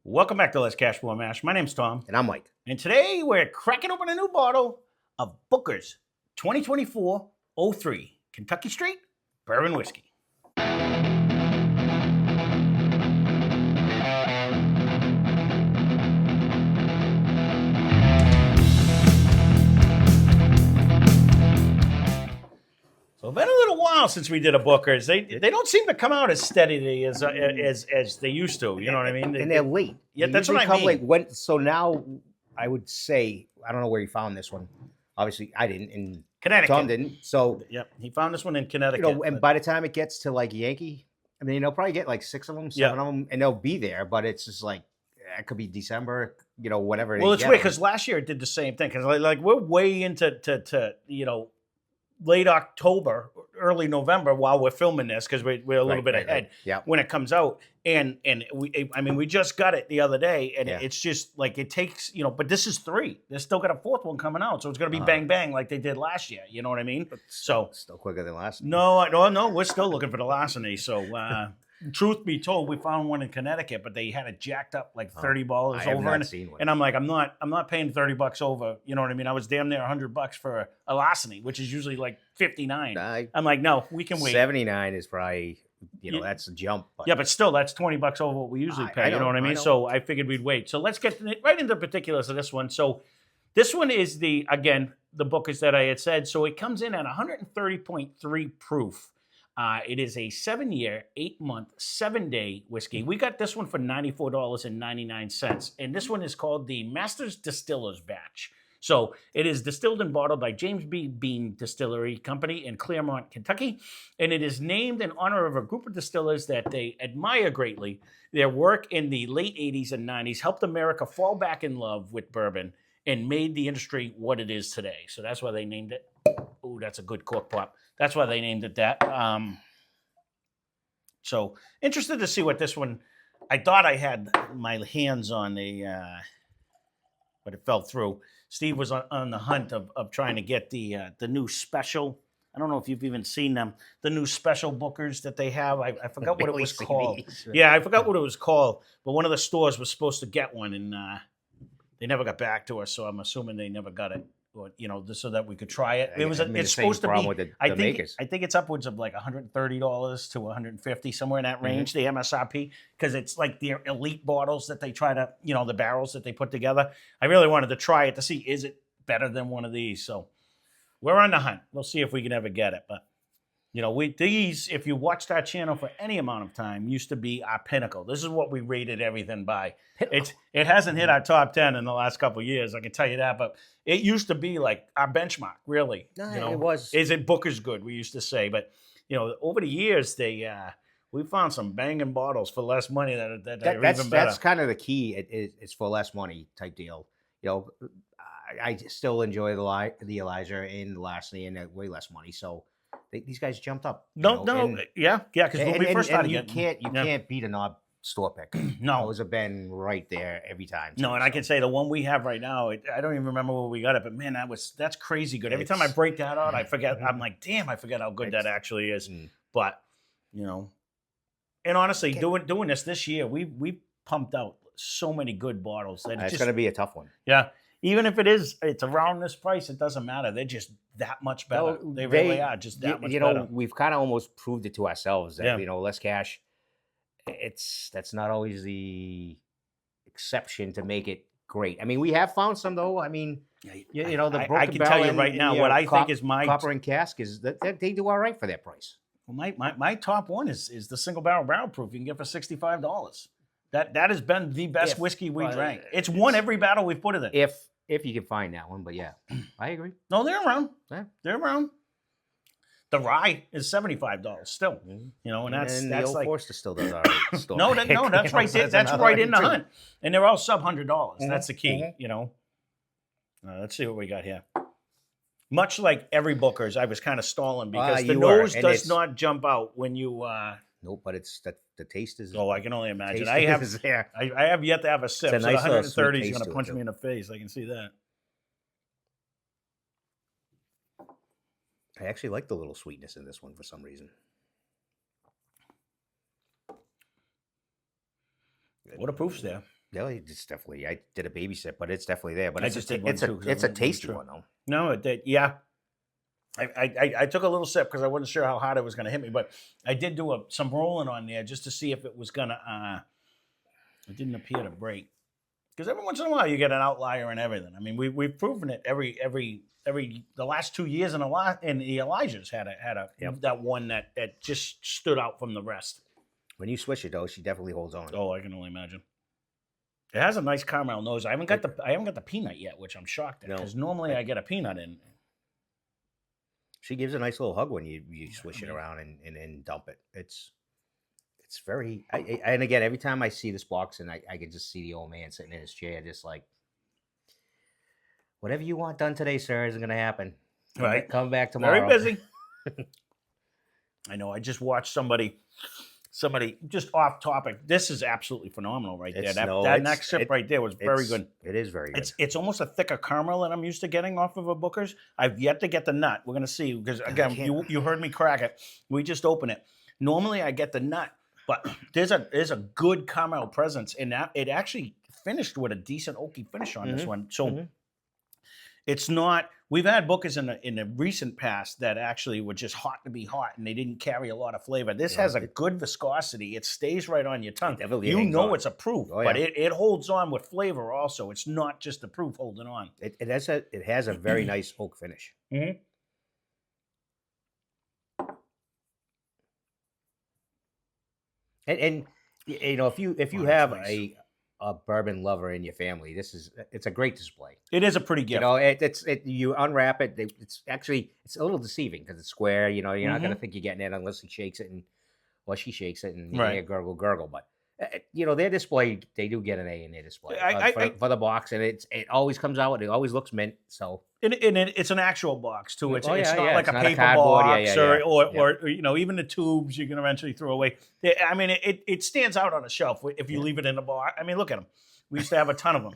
Welcome back to Lesscashmoremash. My name's Tom. And I'm Mike. And today we're cracking open a new bottle of Booker's 2024-03 Kentucky Straight Bourbon Whiskey. So it's been a little while since we did a Booker's. They don't seem to come out as steadily as they used to. You know what I mean? And they're late. Yeah, They that's what usually I come mean. late. So now I would say, I don't know where he found this one. Obviously, I didn't, and Connecticut. Tom didn't. So, Yep, he found this one in Connecticut. and by the time it gets to like Yankee, I mean, they'll probably get like 6 of them, 7 of them, and they'll be there. But it's just like, it could be December, whatever. Well, it's weird because last year it did the same thing. Because like we're way into late October, early November while we're filming this because we're a little bit ahead when it comes out. And we just got it the other day, and it's just like it takes, but this is 3. They still got a 4th one coming out, so it's going to be bang bang like they did last year. You know what I mean? So still quicker than last. No, we're still looking for the larceny. So truth be told, we found one in Connecticut, but they had it jacked up like $30 over. And I'm like, I'm not paying $30 over. You know what I mean? I was damn near $100 for a larceny, which is usually like $59. I'm like, no, we can wait. 79 is probably, that's a jump. But. Yeah, but still, that's $20 over what we usually pay. You know what I mean? So I figured we'd wait. So let's get right into the particulars of this one. So this one is the Booker's that I had said. So it comes in at 130.3 proof. It is a 7-year, 8-month, 7-day whiskey. We got this one for $94.99. And this one is called the Masters Distillers Batch. So it is distilled and bottled by James B. Beam Distillery Company in Claremont, Kentucky. And it is named in honor of a group of distillers that they admire greatly. Their work in the late 80s and 90s helped America fall back in love with bourbon and made the industry what it is today. So that's why they named it. Oh, that's a good cork pop. That's why they named it that. So interested to see what this one. I thought I had my hands on but it fell through. Steve was on the hunt of trying to get the new special. I don't know if you've even seen them. The new special Bookers that they have. I forgot what it was called. Yeah, I forgot what it was called. But one of the stores was supposed to get one, and they never got back to us. So I'm assuming they never got it. Or, so that we could try it. It's supposed to be. With the I think it's upwards of like $130 to $150, somewhere in that range. The MSRP, because it's like the elite bottles that they try to, the barrels that they put together. I really wanted to try it to see is it better than one of these. So we're on the hunt. We'll see if we can ever get it. But these, if you watched our channel for any amount of time, used to be our pinnacle. This is what we rated everything by. It hasn't hit our top 10 in the last couple of years, I can tell you that. But it used to be like our benchmark, really. It was. Is it Booker's good? We used to say, but over the years we found some banging bottles for less money that are even better. That's kind of the key. It's for less money type deal. I still enjoy the Elijah and the Larceny and at way less money. So. These guys jumped up. Because when we first started, you can't beat a knob store pick. No, those have been right there every time. No, and I can say the one we have right now, I don't even remember where we got it, but man, that's crazy good. Every time I break that out, I forget. I'm like, damn, I forget how good that actually is. But and honestly, doing this year, we pumped out so many good bottles that it's going to be a tough one. Yeah. Even if it's around this price, it doesn't matter. They're just that much better. They really are just that much better. We've kind of almost proved it to ourselves that, less cash, that's not always the exception to make it great. I mean, we have found some, though. I mean, the broken I can tell you right now what I think is my copper and cask is that they do all right for that price. Well, my top one is the single barrel proof you can get for $65. That has been the best whiskey we drank. It's won every battle we've put it in. If you can find that one, but yeah, I agree. No, they're around. Yeah. They're around. The rye is $75 still. And that's the old like Forster still does all right. No, that's right there. That's right in the hunt. And they're all sub $100. That's the key. Let's see what we got here. Much like every Booker's, I was kind of stalling because the nose does not jump out when you. Nope, but it's the taste is. Oh, I can only imagine. I have yet to have a sip. So the 130 is going to punch me in the face. I can see that. I actually like the little sweetness in this one for some reason. What a proof's there. No, it's definitely. I did a baby sip, but it's definitely there. But I it's just a, did one it's too, a 'cause I it's a wasn't tasty sure. one though. No, it did. Yeah. I took a little sip because I wasn't sure how hard it was going to hit me, but I did do some rolling on there just to see if it was going to. It didn't appear to break. Because every once in a while you get an outlier and everything. I mean, we've proven it every the last 2 years and the Elijah's had a that one that just stood out from the rest. When you switch it though, she definitely holds on. Oh, I can only imagine. It has a nice caramel nose. I haven't got the peanut yet, which I'm shocked at because normally I get a peanut in. She gives a nice little hug when you swish it around and dump it. It's very. And again, every time I see this box and I can just see the old man sitting in his chair, just like, whatever you want done today, sir, isn't going to happen. Right. Come back tomorrow. Very busy. I know. I just watched somebody just off topic. This is absolutely phenomenal right there. That next sip right there was very good. It is very good. It's almost a thicker caramel than I'm used to getting off of a Booker's. I've yet to get the nut. We're going to see because, again, you heard me crack it. We just opened it. Normally I get the nut, but there's a good caramel presence in that. It actually finished with a decent oaky finish on this one. So it's not. We've had Bookers in the recent past that actually were just hot to be hot, and they didn't carry a lot of flavor. This has a good viscosity. It stays right on your tongue. You know it's a proof, but it holds on with flavor also. It's not just the proof holding on. It has a very nice oak finish. And you know, if you have a bourbon lover in your family, it's a great display. It is a pretty gift. You know, you unwrap it. It's a little deceiving because it's square. You know, you're not gonna think you're getting it unless he shakes it she shakes it and you hear gurgle. But you know, their display, they do get an A in their display for the box, and it always comes out. It always looks mint. So it's an actual box too. It's not like a paper box or you know, even the tubes you can eventually throw away. I mean, it stands out on a shelf if you leave it in the box. I mean, look at them. We used to have a ton of them,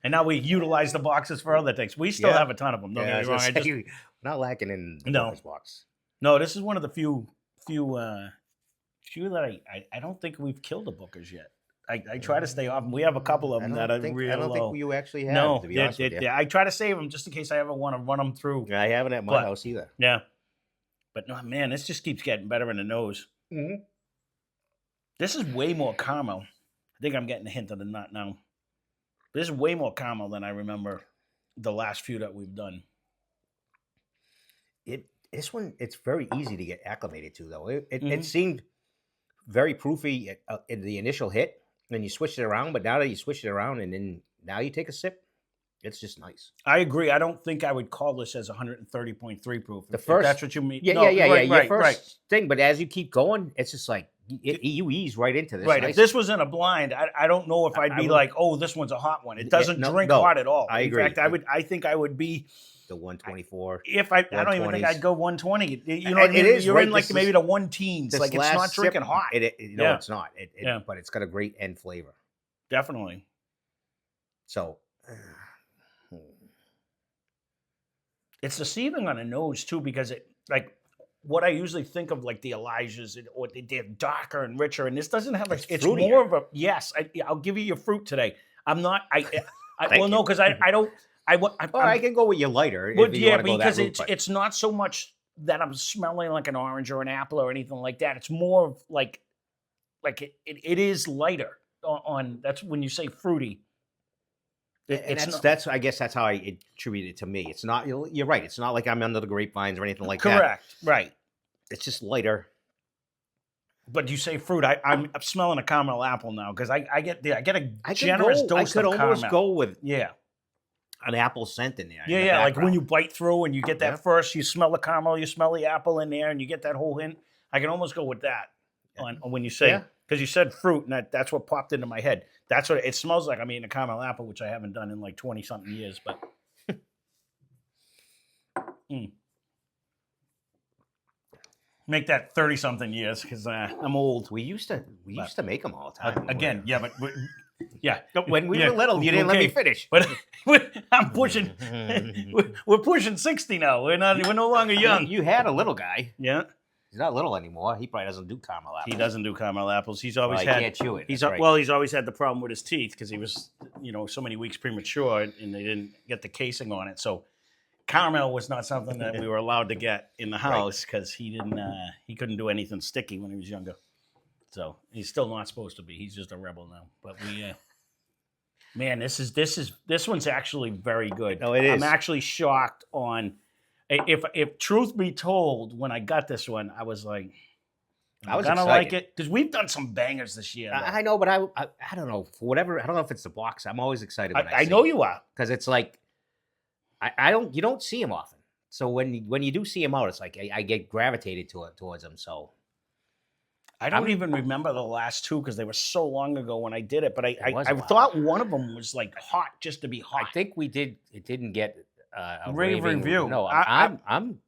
and now we utilize the boxes for other things. We still have a ton of them. Don't get me wrong. Not lacking in the box. No, this is one of the few that I don't think we've killed the Bookers yet. I try to stay off them. We have a couple of them that are real low. I don't think you actually have, no, to be honest with you. I try to save them just in case I ever want to run them through. I haven't at my house either. Yeah. But no, man, this just keeps getting better in the nose. This is way more caramel. I think I'm getting a hint of the nut now. This is way more caramel than I remember the last few that we've done. This one, it's very easy to get acclimated to, though. It seemed very proofy in the initial hit, and you switched it around, but now that you switch it around and then now you take a sip, it's just nice. I agree. I don't think I would call this as 130.3 proof. The first, if that's what you mean. Your first thing, but as you keep going, it's just like you ease right into this. Right. If this was in a blind, I don't know if I'd be like, oh, this one's a hot one. It doesn't drink hot at all. I agree. In fact, I think I would be the 124. If I don't even think I'd go 120. You know what I mean? You're in like maybe the 110s. Like it's not drinking hot. No, it's not. But it's got a great end flavor. Definitely. So it's deceiving on the nose too, because it like what I usually think of like the Elijahs or they're darker and richer, and this doesn't have it's more of a I'll give you your fruit today. I'm not well no, because I don't. I can go with your lighter. Because it's not so much that I'm smelling like an orange or an apple or anything like that. It's more of like it is lighter on. That's when you say fruity. I guess that's how I attribute it to me. It's not. You're right. It's not like I'm under the grapevines or anything like that. Correct. Right. It's just lighter. But you say fruit. I'm smelling a caramel apple now because I get a generous dose of caramel. I could almost go with an apple scent in there. Yeah, like when you bite through and you get that first, you smell the caramel, you smell the apple in there, and you get that whole hint. I can almost go with that on when you say, because you said fruit, and that's what popped into my head. That's what it smells like. I'm eating a caramel apple, which I haven't done in like 20-something years, but. Make that 30-something years because I'm old. We used to make them all the time. Again, but when we were little, you didn't let me finish. But I'm pushing. We're pushing 60 now. We're no longer young. You had a little guy. Yeah. He's not little anymore. He probably doesn't do caramel apples. He doesn't do caramel apples. He's always he had. Can't chew it. He's right. Well, he's always had the problem with his teeth because he was, so many weeks premature, and they didn't get the casing on it. So caramel was not something that we were allowed to get in the house because he didn't. He couldn't do anything sticky when he was younger. So he's still not supposed to be. He's just a rebel now. But we. Man, this one's actually very good. No, it is. I'm actually shocked on. If truth be told, when I got this one, I was like, I was gonna excited. like it because we've done some bangers this year. I know, but I don't know for whatever. I don't know if it's the box. I'm always excited. When I know you are because it's like you don't see him often. So when you do see him out, it's like I get gravitated towards him. So I don't even remember the last two because they were so long ago when I did it. But I thought one of them was like hot just to be hot. I think we did. It didn't get a rave review. No, I'm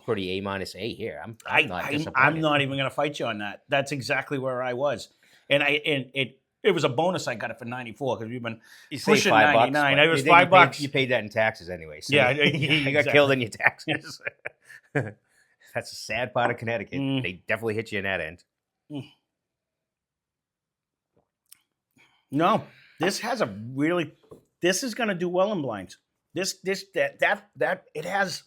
pretty A here. I'm not disappointed. I'm not even going to fight you on that. That's exactly where I was, and it was a bonus. I got it for 94 because we've been pushing 99. It was $5. You paid that in taxes anyway. So yeah, you got killed in your taxes. That's a sad part of Connecticut. They definitely hit you in that end. No, this has a really. This is going to do well in blinds. That it has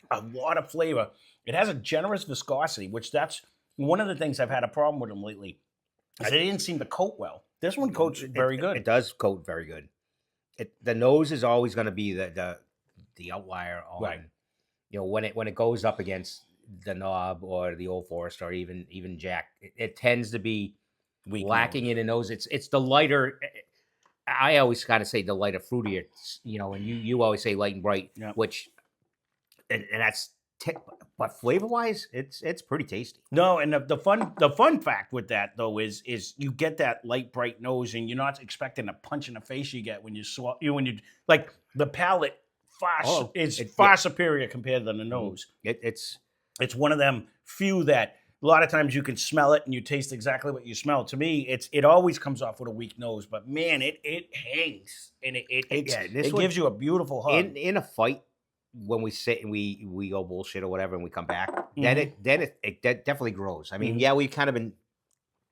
a lot of flavor. It has a generous viscosity, which that's one of the things I've had a problem with them lately. They didn't seem to coat well. This one coats very good. It does coat very good. The nose is always going to be the outlier on. Right. When it goes up against the knob or the Old Forester or even Jack, it tends to be lacking in the nose. It's the lighter. I always kind of say the lighter, fruitier, and you always say light and bright, which, and that's, but flavor wise, it's pretty tasty. No, and the fun fact with that though is you get that light bright nose, and you're not expecting a punch in the face you get when you like the palate is far superior compared to the nose. It's one of them few that. A lot of times you can smell it and you taste exactly what you smell. To me, it always comes off with a weak nose, but man, it hangs and it gives you a beautiful hug. In a fight, when we sit and we go bullshit or whatever, and we come back, then it definitely grows. I mean, we've kind of been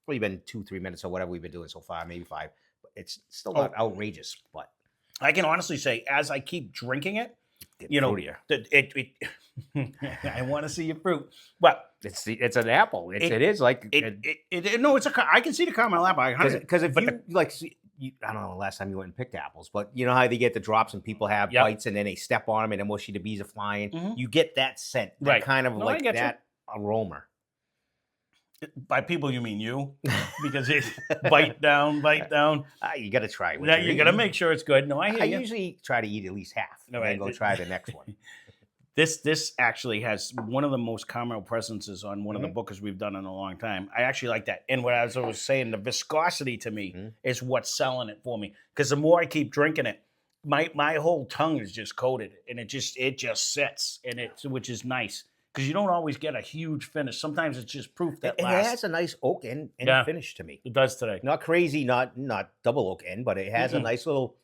2-3 minutes or whatever we've been doing so far, maybe 5, but it's still not outrageous. But I can honestly say, as I keep drinking it, fruitier. I want to see your fruit. Well, it's an apple. It is like no. I can see the caramel apple because if I don't know the last time you went and picked apples, but you know how they get the drops and people have bites and then they step on them and then mushy the bees are flying. You get that scent, kind of like that aroma. By people, you mean you? Because it's bite down. You got to try it. You got to make sure it's good. No, I hear you. I usually try to eat at least half and then go try the next one. This actually has one of the most caramel presences on one of the bookers we've done in a long time. I actually like that. And what I was saying, the viscosity to me is what's selling it for me. Because the more I keep drinking it, my whole tongue is just coated, and it just sits, and which is nice. Because you don't always get a huge finish. Sometimes it's just proof that it has a nice oak end finish to me. It does today. Not crazy, not double oak end, but it has a nice little.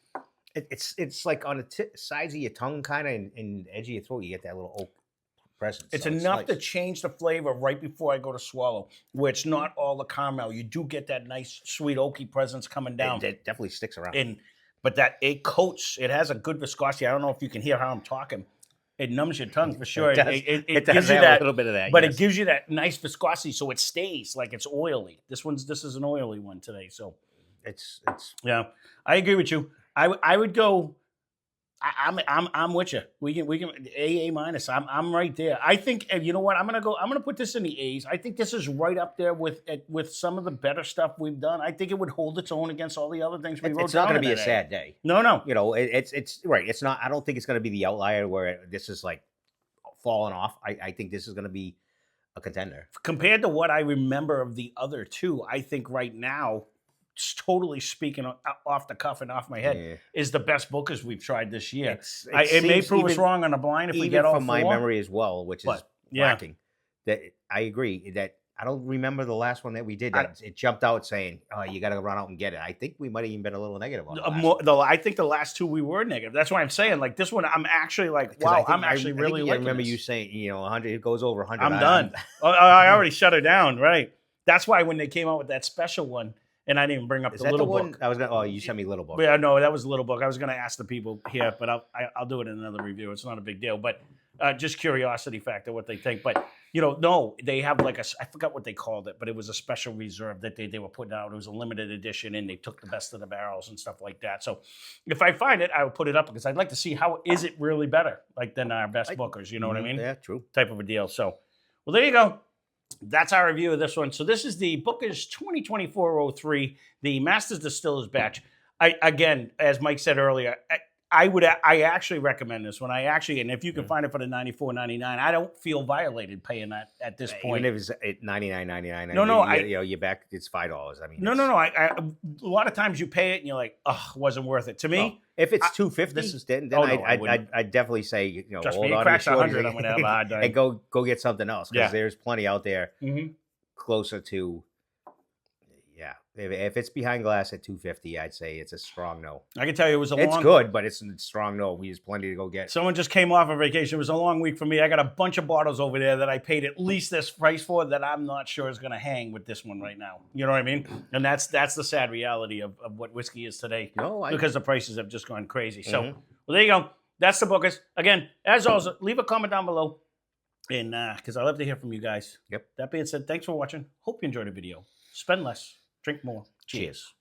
It's like on the sides of your tongue, kind of, and edge of your throat. You get that little oak presence. It's enough to change the flavor right before I go to swallow. Where it's not all the caramel. You do get that nice sweet oaky presence coming down. It definitely sticks around. But that it coats. It has a good viscosity. I don't know if you can hear how I'm talking. It numbs your tongue for sure. It gives you that, a little bit of that, but it gives you that nice viscosity, so it stays like it's oily. This is an oily one today, so it's yeah. I agree with you. I would go. I'm with you. We can A minus. I'm right there. I think you know what I'm gonna put this in the A's. I think this is right up there with some of the better stuff we've done. I think it would hold its own against all the other things we wrote. It's not going to be a sad day. No. You know, it's right. It's not. I don't think it's going to be the outlier where this is like falling off. I think this is going to be a contender compared to what I remember of the other two. I think right now, totally speaking off the cuff and off my head, is the best bookers we've tried this year. It may prove us wrong on the blind if we get all from my memory as well, which is lacking. That I agree that I don't remember the last one that we did. It jumped out saying, "Oh, you got to run out and get it." I think we might have even been a little negative on I think the last two we were negative. That's why I'm saying, like, this one, I'm actually like, wow, I'm actually really liking. I remember this. you saying, 100. It goes over 100. I'm done. I already shut her down. Right. That's why when they came out with that special one, and I didn't even bring up the little book. I was gonna. Oh, you sent me little book. Yeah, no, that was the little book. I was going to ask the people here, but I'll do it in another review. It's not a big deal, but just curiosity factor what they think. But no, they have like I forgot what they called it, but it was a special reserve that they were putting out. It was a limited edition, and they took the best of the barrels and stuff like that. So if I find it, I will put it up because I'd like to see how is it really better like than our best bookers. You know what I mean? Yeah, true. Type of a deal. So, well, there you go. That's our review of this one. So this is the Booker's 2024-03, the Masters Distillers batch. Again, as Mike said earlier, I actually recommend this one. And if you can find it for the $94.99, I don't feel violated paying that at this point. Even if it's at $99.99. No, you're back. It's $5. I mean, no. A lot of times you pay it and you're like, oh, wasn't worth it. To me, if it's $250, then I'd definitely say, Trust hold me, on. It cracks 100. I'm gonna have a hard time. And go get something else because there's plenty out there closer to. Yeah, if it's behind glass at $250, I'd say it's a strong no. I can tell you it's good, but it's a strong no. There's plenty to go get. Someone just came off a vacation. It was a long week for me. I got a bunch of bottles over there that I paid at least this price for that I'm not sure is going to hang with this one right now. You know what I mean? And that's the sad reality of what whiskey is today. Because the prices have just gone crazy. So, well, there you go. That's the Bookers. Again, as always, leave a comment down below. And because I love to hear from you guys. Yep. That being said, thanks for watching. Hope you enjoyed the video. Spend less. Drink more. Cheers.